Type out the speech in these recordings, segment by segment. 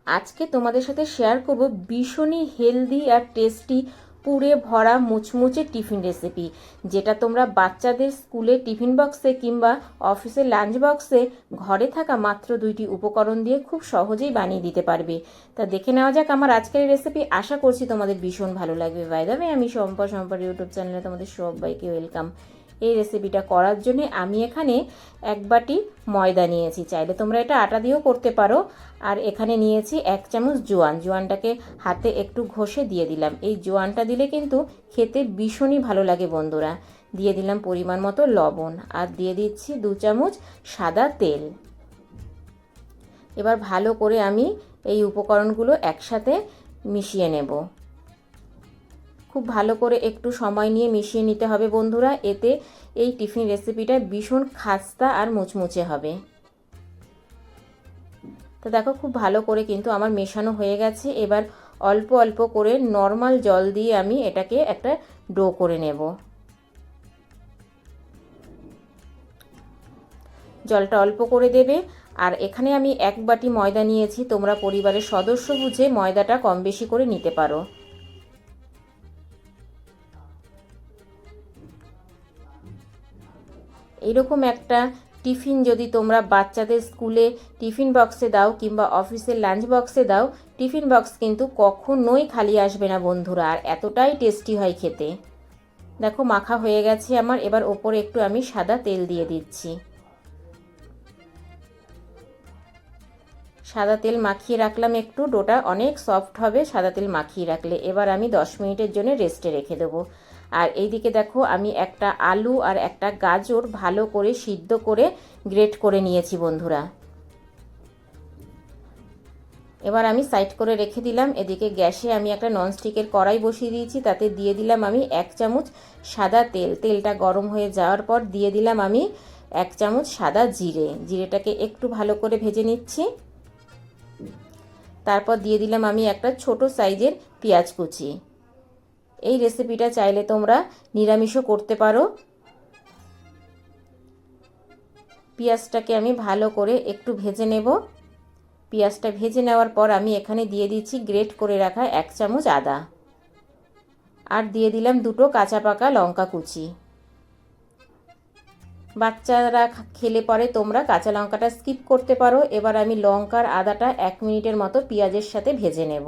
আজকে তোমাদের সাথে শেয়ার করব ভীষণই হেলদি আর টেস্টি পুরে ভরা মুচমুচে টিফিন রেসিপি, যেটা তোমরা বাচ্চাদের স্কুলে টিফিন বক্সে কিংবা অফিসের লাঞ্চ বক্সে ঘরে থাকা মাত্র 2টি উপকরণ দিয়ে খুব সহজেই বানিয়ে দিতে পারবে। তা দেখে নেওয়া যাক আমার আজকের রেসিপি। আশা করছি তোমাদের ভীষণ ভালো লাগবে। বাই দ্য ওয়ে, আমি শম্পা ইউটিউব চ্যানেলে তোমাদের সবাইকে ওয়েলকাম। এই রেসিপিটা করার জন্য আমি এখানে 1 বাটি ময়দা নিয়েছি, চাইলে তোমরা এটা আটা দিয়েও করতে পারো। আর এখানে নিয়েছি 1 চামচ জোয়ানটাকে হাতে একটু ঘষে দিয়ে দিলাম। এই জোয়ানটা দিলে কিন্তু খেতে ভীষণই ভালো লাগে বন্ধুরা। দিয়ে দিলাম পরিমাণ মতো লবণ, আর দিয়ে দিচ্ছি 2 চামচ সাদা তেল। এবার ভালো করে আমি এই উপকরণগুলো একসাথে মিশিয়ে নেব। খুব ভালো করে একটু সময় নিয়ে মিশিয়ে নিতে হবে বন্ধুরা, এতে এই টিফিন রেসিপিটা ভীষণ খাস্তা আর মুচমুচে হবে। তো দেখো খুব ভালো করে কিন্তু আমার মেশানো হয়ে গেছে। এবার অল্প অল্প করে নর্মাল জল দিয়ে আমি এটাকে একটা ডো করে নেব। জলটা অল্প করে দেবে। আর এখানে আমি 1 বাটি ময়দা নিয়েছি, তোমরা পরিবারের সদস্য বুঝে ময়দাটা কম বেশি করে নিতে পারো। এইরকম একটা টিফিন যদি তোমরা বাচ্চাদের স্কুলে টিফিন বক্সে দাও কিংবা অফিসের লাঞ্চ বক্সে দাও, টিফিন বক্স কিন্তু কখনোই খালি আসবে না বন্ধুরা, আর এতটাই টেস্টি হয় খেতে। দেখো মাখা হয়ে গেছে আমার। এবার ওপরে একটু আমি সাদা তেল দিয়ে দিচ্ছি। সাদা তেল মাখিয়ে রাখলাম একটু, ডোটা অনেক সফট হবে সাদা তেল মাখিয়ে রাখলে। এবার আমি 10 মিনিটের জন্য রেস্টে রেখে দেবো। আর এইদিকে দেখো আমি একটা আলু আর একটা গাজর ভালো করে সিদ্ধ করে গ্রেট করে নিয়েছি বন্ধুরা। এবার আমি সাইড করে রেখে দিলাম। এদিকে গ্যাসে আমি একটা ননস্টিকের কড়াই বসিয়ে দিয়েছি, তাতে দিয়ে দিলাম আমি 1 চামচ সাদা তেল। তেলটা গরম হয়ে যাওয়ার পর দিয়ে দিলাম আমি 1 চামচ সাদা জিরেটাকে একটু ভালো করে ভেজে নিচ্ছি। তারপর দিয়ে দিলাম আমি একটা ছোট সাইজের পেঁয়াজ কুচি। এই রেসিপিটা চাইলে তোমরা নিরামিষও করতে পারো। পেঁয়াজটাকে আমি ভালো করে একটু ভেজে নেব। পেঁয়াজটা ভেজে নেওয়ার পর আমি এখানে দিয়ে দিচ্ছি গ্রেট করে রাখা 1 চামচ আদা, আর দিয়ে দিলাম 2টো কাঁচা পাকা লঙ্কা কুচি। বাচ্চারা খেলে পরে তোমরা কাঁচা লঙ্কাটা স্কিপ করতে পারো। এবার আমি লঙ্কার আদাটা 1 মিনিটের মতো পেঁয়াজের সাথে ভেজে নেব।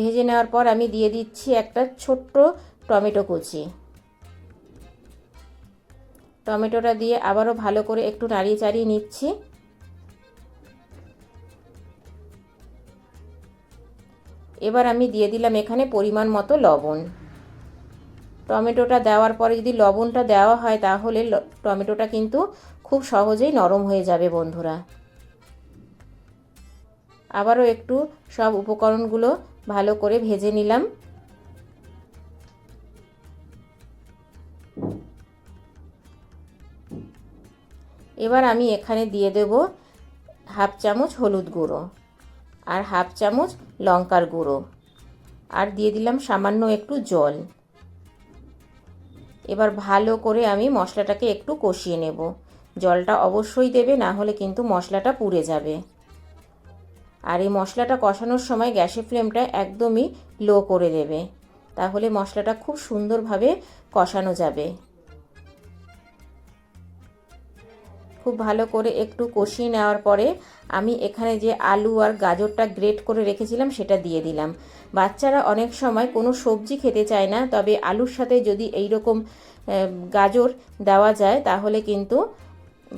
ভেজে নেওয়ার পর আমি দিয়ে দিচ্ছি একটা ছোট্ট টমেটো কুচি। টমেটোটা দিয়ে আবারও ভালো করে একটু নাড়িয়ে চাড়িয়ে নিচ্ছি। এবার আমি দিয়ে দিলাম এখানে পরিমাণ মতো লবণ। টমেটোটা দেওয়ার পরে যদি লবণটা দেওয়া হয় তাহলে টমেটোটা কিন্তু খুব সহজেই নরম হয়ে যাবে বন্ধুরা। আবারও একটু সব উপকরণগুলো ভালো করে ভেজে নিলাম। এবার আমি এখানে দিয়ে দেব 1/2 চামচ হলুদ গুঁড়ো আর 1/2 চামচ লঙ্কার গুঁড়ো, আর দিয়ে দিলাম সামান্য একটু জল। এবার ভালো করে আমি মশলাটাকে একটু কষিয়ে নেব। জলটা অবশ্যই দেবে, না হলে কিন্তু মশলাটা পুড়ে যাবে। আর এই মশলাটা কষানোর সময় গ্যাসের ফ্লেমটা একদমই লো করে দেবে, তাহলে মশলাটা খুব সুন্দরভাবে কষানো যাবে। খুব ভালো করে একটু কষিয়ে নেওয়ার পরে আমি এখানে যে আলু আর গাজরটা গ্রেট করে রেখেছিলাম সেটা দিয়ে দিলাম। বাচ্চারা অনেক সময় কোনো সবজি খেতে চায় না, তবে আলুর সাথে যদি এই রকম গাজর দেওয়া যায় তাহলে কিন্তু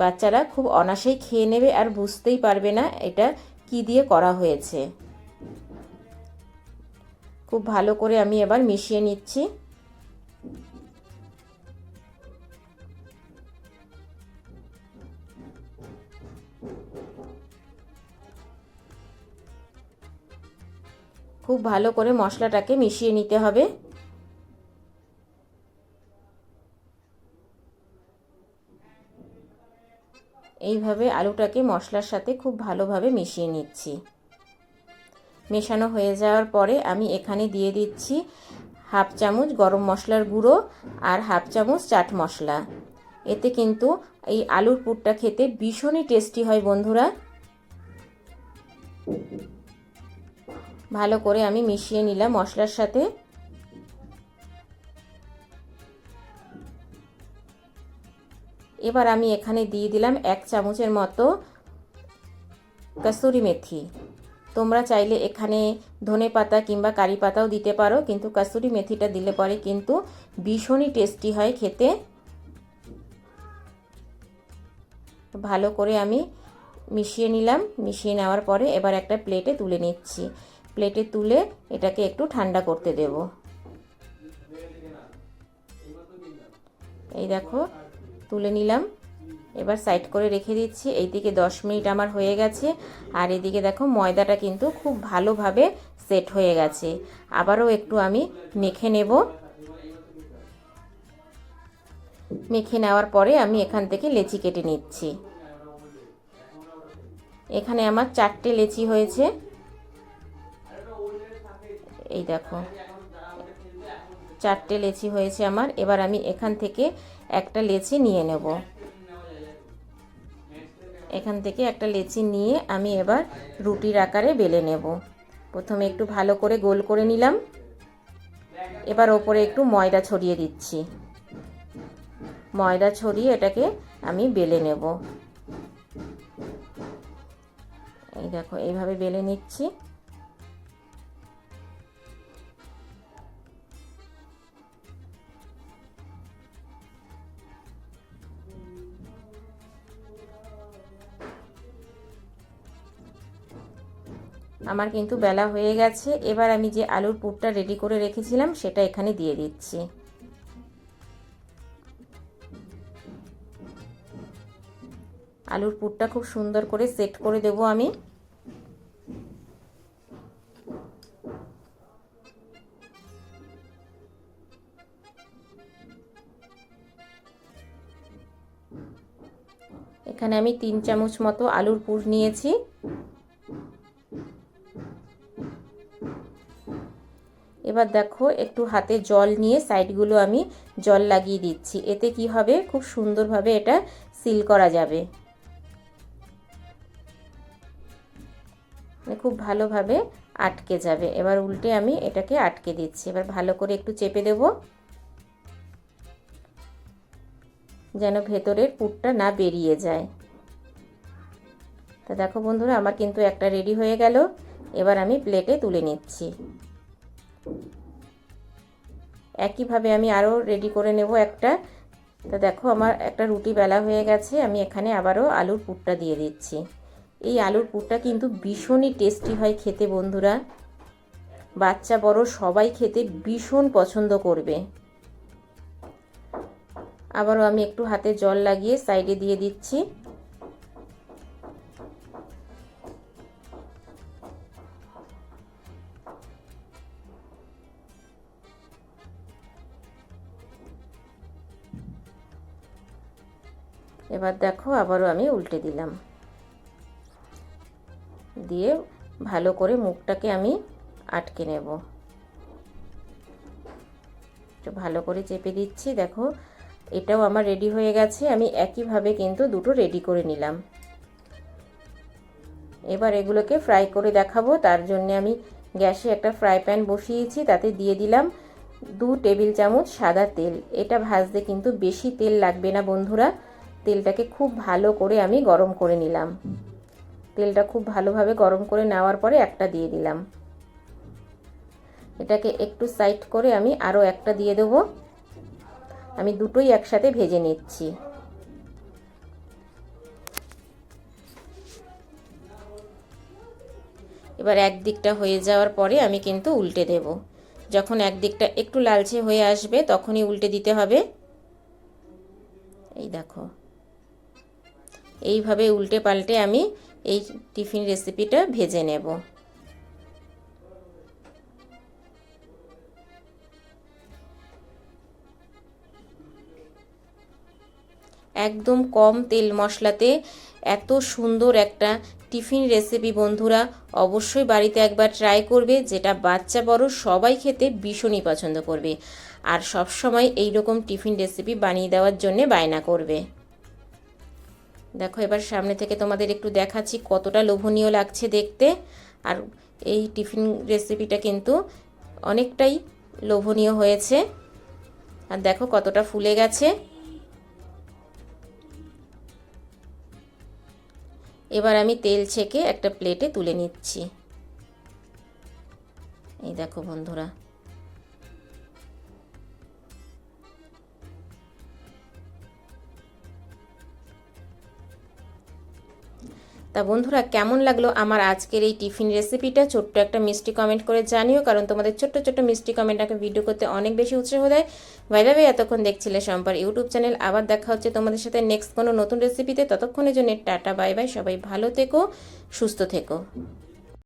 বাচ্চারা খুব অনায়াসেই খেয়ে নেবে আর বুঝতেই পারবে না এটা কি দিয়ে করা হয়েছে। খুব ভালো করে আমি এবার মিশিয়ে নিচ্ছি। খুব ভালো করে মশলাটাকে মিশিয়ে নিতে হবে। এইভাবে আলুটাকে মশলার সাথে খুব ভালোভাবে মিশিয়ে নিচ্ছি। মেশানো হয়ে যাওয়ার পরে আমি এখানে দিয়ে দিচ্ছি 1/2 চামচ গরম মশলার গুঁড়ো আর 1/2 চামচ চাট মশলা। এতে কিন্তু এই আলুর পুরটা খেতে ভীষণই টেস্টি হয় বন্ধুরা। ভালো করে আমি মিশিয়ে নিলাম মশলার সাথে। এবার আমি এখানে দিয়ে দিলাম 1 চামচের মতো কসুরি মেথি। তোমরা চাইলে এখানে ধনে পাতা কিংবা কারি পাতাও দিতে পারো, কিন্তু কসুরি মেথিটা দিলে পরে কিন্তু ভীষণই টেস্টি হয় খেতে। ভালো করে আমি মিশিয়ে নিলাম। মিশিয়ে নেওয়ার পরে এবার একটা প্লেটে তুলে নিচ্ছি। প্লেটে তুলে এটাকে একটু ঠান্ডা করতে দেব। এই দেখো তুলে নিলাম। এবার সাইড করে রেখে দিচ্ছি। এইদিকে 10 মিনিট আমার হয়ে গেছে, আর এদিকে দেখো ময়দাটা কিন্তু খুব ভালোভাবে সেট হয়ে গেছে। আবারও একটু আমি মেখে নেব। মেখে নেওয়ার পরে আমি এখান থেকে লেচি কেটে নিচ্ছি। এখানে আমার 4টে লেচি হয়েছে। এই দেখো 4টে লেচি হয়েছে আমার। এবার আমি এখান থেকে একটা লেচি নিয়ে নেব। এখান থেকে একটা লেচি নিয়ে আমি এবার রুটির আকারে বেলে নেব। প্রথমে একটু ভালো করে গোল করে নিলাম। এবার ওপরে একটু ময়দা ছড়িয়ে দিচ্ছি। ময়দা ছড়িয়ে এটাকে আমি বেলে নেব। এই দেখো এইভাবে বেলে নিচ্ছি। আমার কিন্তু বেলা হয়ে গেছে। এবার আমি যে আলুর পুরটা রেডি করে রেখেছিলাম সেটা এখানে দিয়ে দিচ্ছি। আলুর পুরটা খুব সুন্দর করে সেট করে দেব আমি। এখানে আমি 3 চামচ মতো আলুর পুর নিয়েছি। এবার দেখো একটু হাতে জল নিয়ে সাইডগুলো আমি জল লাগিয়ে দিচ্ছি। এতে কি হবে, খুব সুন্দরভাবে এটা সিল করা যাবে, খুব ভালোভাবে আটকে যাবে। এবার উল্টে আমি এটাকে আটকে দিচ্ছি। এবার ভালো করে একটু চেপে দেব, যেন ভেতরের পুরটা না বেরিয়ে যায়। তা দেখো বন্ধুরা আমার কিন্তু একটা রেডি হয়ে গেল। এবার আমি প্লেটে তুলে নিচ্ছি। একইভাবে আমি আরও রেডি করে নেব একটা। তা দেখো আমার একটা রুটি বেলা হয়ে গেছে। আমি এখানে আবারও আলুর পুরটা দিয়ে দিচ্ছি। এই আলুর পুরটা কিন্তু ভীষণই টেস্টি হয় খেতে বন্ধুরা। বাচ্চা বড় সবাই খেতে ভীষণ পছন্দ করবে। আবারও আমি একটু হাতে জল লাগিয়ে সাইডে দিয়ে দিচ্ছি। এবার দেখো আবারও আমি উল্টে দিলাম। দিয়ে ভালো করে মুখটাকে আমি আটকে নেব। একটু ভালো করে চেপে দিচ্ছি। দেখো এটাও আমার রেডি হয়ে গেছে। আমি একইভাবে কিন্তু দুটো রেডি করে নিলাম। এবার এগুলোকে ফ্রাই করে দেখাবো। তার জন্য আমি গ্যাসে একটা ফ্রাই প্যান বসিয়েছি। তাতে দিয়ে দিলাম 2 টেবিল চামচ সাদা তেল। এটা ভাজতে কিন্তু বেশি তেল লাগবে না বন্ধুরা। তেলটাকে খুব ভালো করে আমি গরম করে নিলাম। তেলটা খুব ভালোভাবে গরম করে নেওয়ার পরে একটা দিয়ে দিলাম। এটাকে একটু সাইড করে আমি আরও একটা দিয়ে দেবো। আমি দুটোই একসাথে ভেজে নিচ্ছি। এবার এক দিকটা হয়ে যাওয়ার পরে আমি কিন্তু উল্টে দেব। যখন এক দিকটা একটু লালচে হয়ে আসবে তখনই উল্টে দিতে হবে। এই দেখো এইভাবে উল্টে পাল্টে আমি এই টিফিন রেসিপিটা ভেজে নেব। একদম কম তেল মশলাতে এত সুন্দর একটা টিফিন রেসিপি বন্ধুরা অবশ্যই বাড়িতে একবার ট্রাই করবে, যেটা বাচ্চা বড় সবাই খেতে ভীষণই পছন্দ করবে। আর সব সময় এই রকম টিফিন রেসিপি বানিয়ে দেওয়ার জন্য বায়না করবে। দেখো এবার সামনে থেকে তোমাদের একটু দেখাচ্ছি কতটা লোভনীয় লাগছে দেখতে। আর এই টিফিন রেসিপিটা কিন্তু অনেকটাই লোভনীয় হয়েছে। আর দেখো কতটা ফুলে গেছে। এবার আমি তেল ছেঁকে একটা প্লেটে তুলে নিচ্ছি। এই দেখো বন্ধুরা, তা বন্ধুরা কেমন লাগলো আমার আজকের এই টিফিন রেসিপিটা? ছোট্ট একটা মিষ্টি কমেন্ট করে জানিও, কারণ তোমাদের ছোট্ট ছোট্ট মিষ্টি কমেন্ট আমাকে ভিডিও করতে অনেক বেশি উৎসাহ দেয়। বাই বাই, এতক্ষণ দেখছিলে শম্পার ইউটিউব চ্যানেল। আবার দেখা হচ্ছে তোমাদের সাথে নেক্সট কোনো নতুন রেসিপিতে। ততক্ষণের জন্য টাটা বাই বাই, সবাই ভালো থেকো, সুস্থ থেকো।